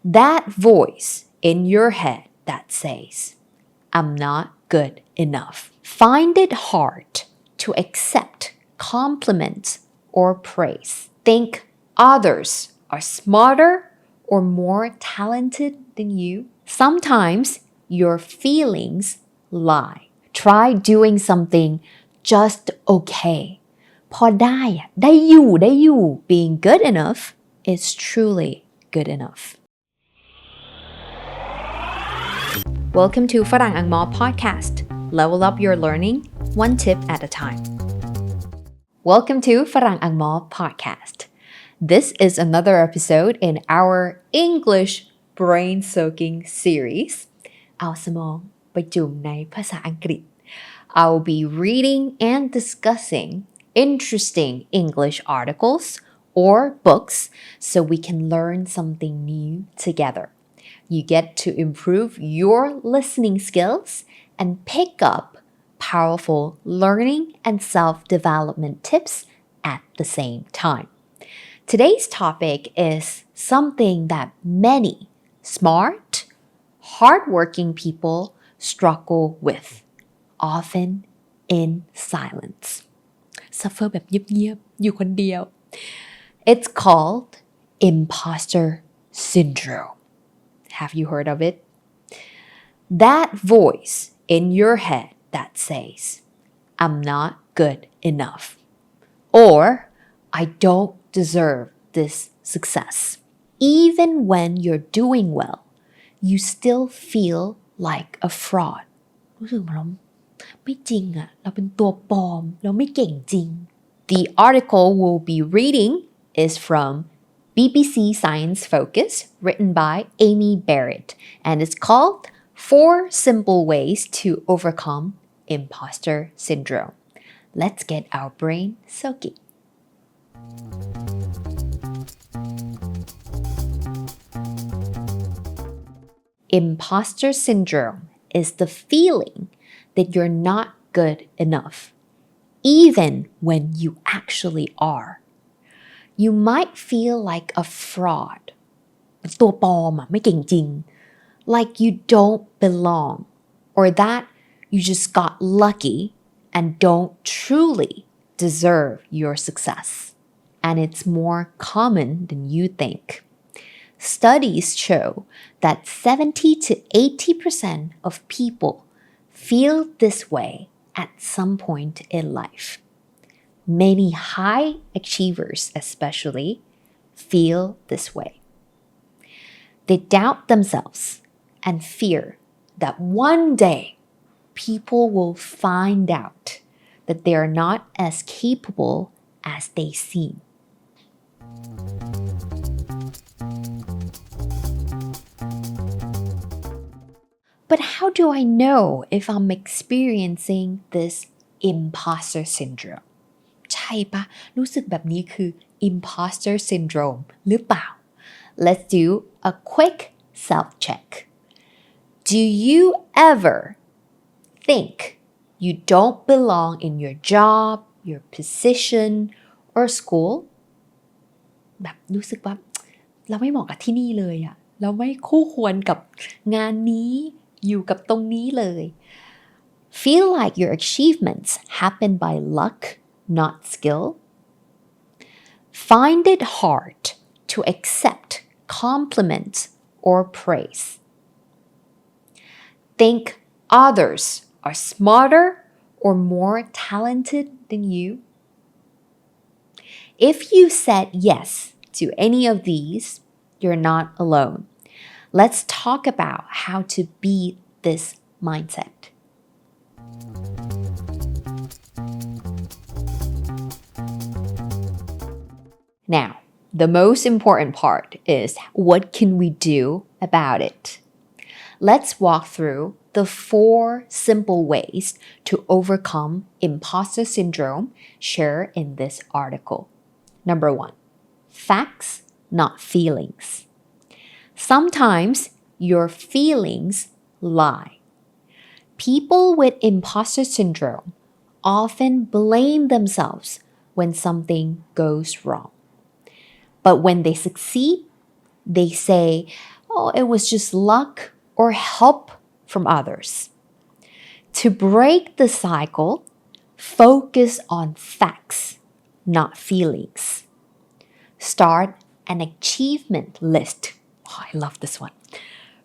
that voice in your head that says I'm not good enough. Find it hard to accept compliments or praise. Think others are smarter or more talented than you. Sometimes your feelings lie. Try doing something just okay. พอได้อยู่ Being good enough is truly good enough. Welcome to Farang Angmor Podcast. Level up your learning one tip at a time. Welcome to Farang Angmor Podcast. This is another episode in our English brain soaking series. เอาสมองไปจุ่มในภาษาอังกฤษ I'll be reading and discussing interesting English articles or books so we can learn something new together. You get to improve your listening skills and pick up powerful learning and self-development tips at the same time. Today's topic is something that many smart, hardworking people struggle with, often in silence. Suffer แบบเงียบๆอยู่คนเดียว It's called Imposter Syndrome. Have you heard of it? That voice in your head that says, I'm not good enough. Or, I don't deserve this success. Even when you're doing well, you still feel like a fraud. รู้สึกว่าเราไม่จริงอะเราเป็นตัวปลอมเราไม่เก่งจริง The article we'll be reading is from BBC Science Focus, written by Amy Barrett, and it's called 4 Simple Ways to Overcome Imposter Syndrome. Let's get our brain soaking. Imposter syndrome is the feeling that you're not good enough, even when you actually are. You might feel like a fraud. เป็นตัวปลอมอะไม่เก่งจริง Like you don't belong, or that you just got lucky and don't truly deserve your success. And it's more common than you think. Studies show that 70 to 80% of people feel this way at some point in life. Many high achievers especially feel this way. They doubt themselves and fear that one day people will find out that they are not as capable as they seem. But how do I know if I'm experiencing this imposter syndrome? ใช่ปะรู้สึกแบบนี้คือ imposter syndrome หรือเปล่า Let's do a quick self-check. Do you ever think you don't belong in your job, your position, or school? แบบรู้สึกว่าเราไม่เหมาะกับที่นี่เลยอะเราไม่คู่ควรกับงานนี้อยู่กับตรงนี้เลย Feel like your achievements happen by luck, not skill. Find it hard to accept compliments or praise. Think others are smarter or more talented than you. If you said yes to any of these, you're not alone. Let's talk about how to beat this mindset. Now, the most important part is what can we do about it? Let's walk through the 4 simple ways to overcome imposter syndrome shared in this article. Number 1, facts, not feelings. Sometimes your feelings lie. People with imposter syndrome often blame themselves when something goes wrong. But when they succeed, they say, oh, it was just luck or help from others. To break the cycle, focus on facts, not feelings. Start an achievement list. Oh, I love this one.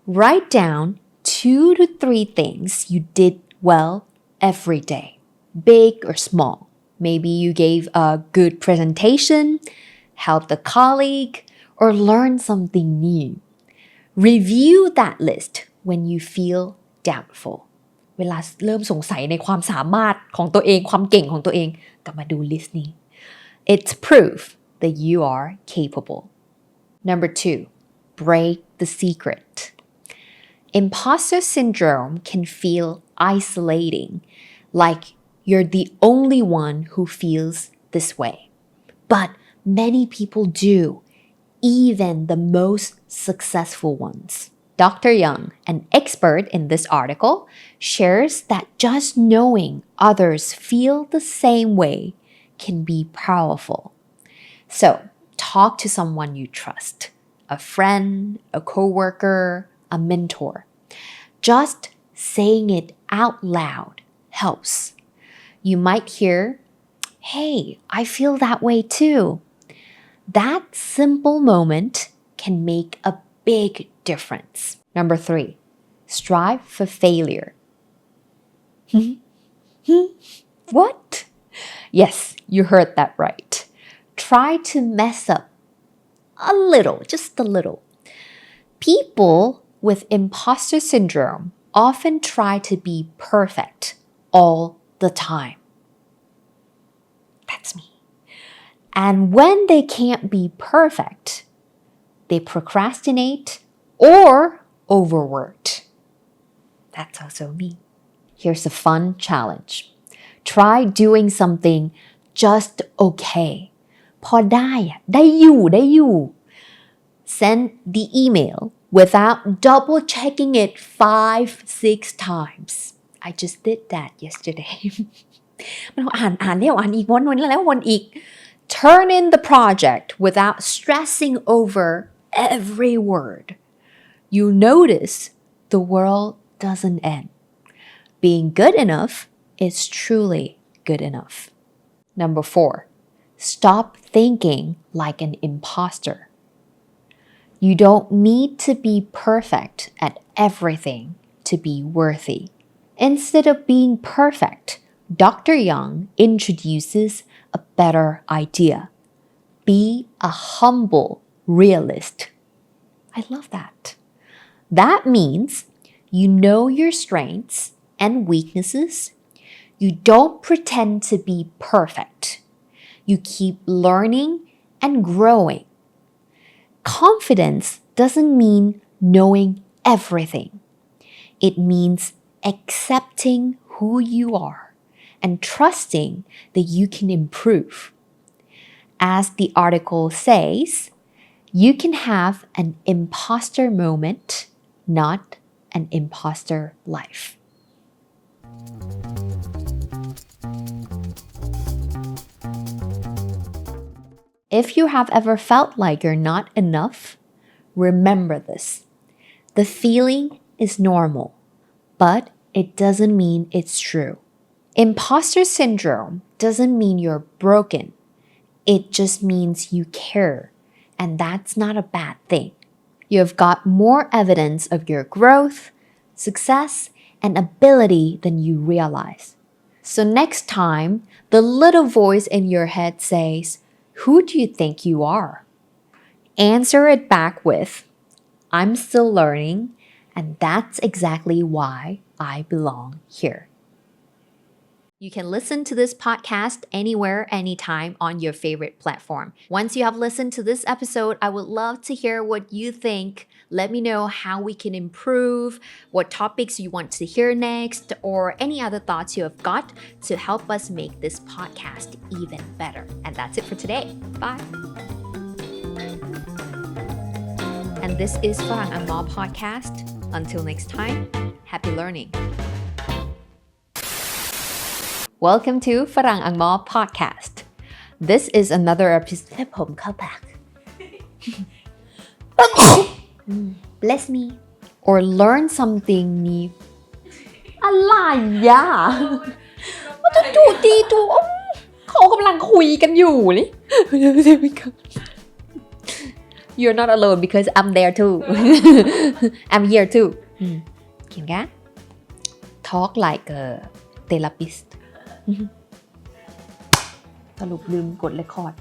Write down 2 to 3 things you did well every day, big or small. Maybe you gave a good presentation, helped a colleague, or learned something new. Review that list when you feel doubtful. เวลาเริ่มสงสัยในความสามารถของตัวเองความเก่งของตัวเองกลับมาดูลิสต์นี้ It's proof that you are capable. Number 2, break the secret. Imposter syndrome can feel isolating, like you're the only one who feels this way. But many people do, even the most successful ones. Dr. Young, an expert in this article, shares that just knowing others feel the same way can be powerful. So, talk to someone you trust, a friend, a coworker, a mentor. Just saying it out loud helps. You might hear, hey, I feel that way too. That simple moment can make a big difference. Number 3, strive for failure. What? Yes, you heard that right. Try to mess up a little, just a little. People with imposter syndrome often try to be perfect all the time. That's me. And when they can't be perfect, they procrastinate or overwork. That's also me. Here's a fun challenge. Try doing something just okay. พอได้อยู่. Send the email without double checking it 5-6 times. I just did that yesterday. มันอ่านแล้วอ่านอีกวนแล้ววนอีก. Turn in the project without stressing over every word. You notice the world doesn't end. Being good enough is truly good enough. Number 4, stop thinking like an imposter. You don't need to be perfect at everything to be worthy. Instead of being perfect, Dr. Young introduces a better idea. Be a humble realist. I love that. That means you know your strengths and weaknesses. You don't pretend to be perfect. You keep learning and growing. Confidence doesn't mean knowing everything. It means accepting who you are and trusting that you can improve. As the article says, you can have an imposter moment, not an imposter life. If you have ever felt like you're not enough, remember this. The feeling is normal, but it doesn't mean it's true. Imposter syndrome doesn't mean you're broken. It just means you care, and that's not a bad thing. You've got more evidence of your growth, success, and ability than you realize. So next time, the little voice in your head says, "Who do you think you are?" Answer it back with, "I'm still learning, and that's exactly why I belong here." You can listen to this podcast anywhere, anytime on your favorite platform. Once you have listened to this episode, I would love to hear what you think. Let me know how we can improve, what topics you want to hear next, or any other thoughts you have got to help us make this podcast even better. And that's it for today. Bye. And this is Farang Angmor Podcast. Until next time, happy learning. Welcome to Farang Angmor Podcast. This is another episode. ผมเข้าปาก bless me or learn something new อะไรอ่ะมันจะจูตีจูเขากำลังคุยกันอยู่นี่ You're not alone because I'm there too I'm here too เขียนกัน Talk like a therapist สรุปลืมกดเรคคอร์ด